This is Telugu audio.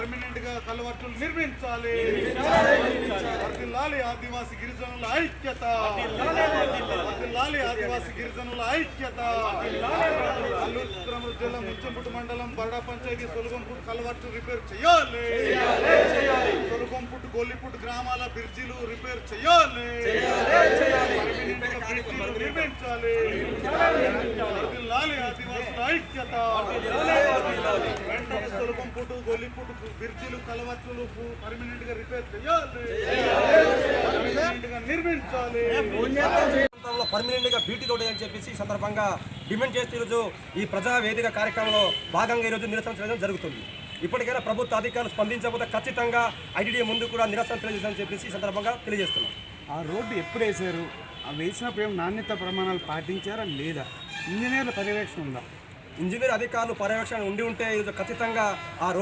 పర్మనెంట్ గా కలవట్టులు నిర్మించాలి. వర్ధిల్లాలి ఆదివాసీ గిరిజనుల ఐక్యత. వర్ధిల్లాలి ఆదివాసీ గిరిజనుల ఐక్యత. అల్లూరు జిల్లా ముంచంపుట్టు మండలం బడా పంచాయతీ సొలుగంపుట్టు కలవట్టు రిపేర్ చేయాలి. సొలుగంపుట్టు గొల్లిపుట్టు గ్రామాల బ్రిడ్జిలు రిపేర్ చేయాలి. పర్మనెంట్ గా బ్రిడ్జిలు నిర్మించాలి. వర్ధిల్లాలి ఆదివాసుల ఐక్యత. వెంటనే సొలుగంపుట్టు గొల్లిపుట్టు బ్రిడ్జిలు కలవట్లు పర్మనెంట్ గా రిపేర్ చేయాలి. పర్మనెంట్ గా నిర్మించాలి. పర్మనెంట్ గా బీటీ రోడ్ అని చెప్పేసి ఈ సందర్భంగా డిమాండ్ చేస్తూ ఈరోజు ఈ ప్రజా వేదిక కార్యక్రమంలో భాగంగా ఈరోజు నిరసన చేయడం జరుగుతుంది. ఇప్పటికైనా ప్రభుత్వ అధికారులు స్పందించకపోతే ఖచ్చితంగా ఐటీడీ ముందు కూడా నిరసన తెలియజేస్తామని చెప్పేసి ఈ సందర్భంగా తెలియజేస్తున్నాం. ఆ రోడ్డు ఎప్పుడు వేశారు? ఆ వేసినప్పుడు ఏం నాణ్యత ప్రమాణాలు పాటించారా లేదా? ఇంజనీర్ల పర్యవేక్షణ ఉందా? ఇంజనీర్ అధికారులు పర్యవేక్షణ ఉండి ఉంటే ఈరోజు ఖచ్చితంగా ఆ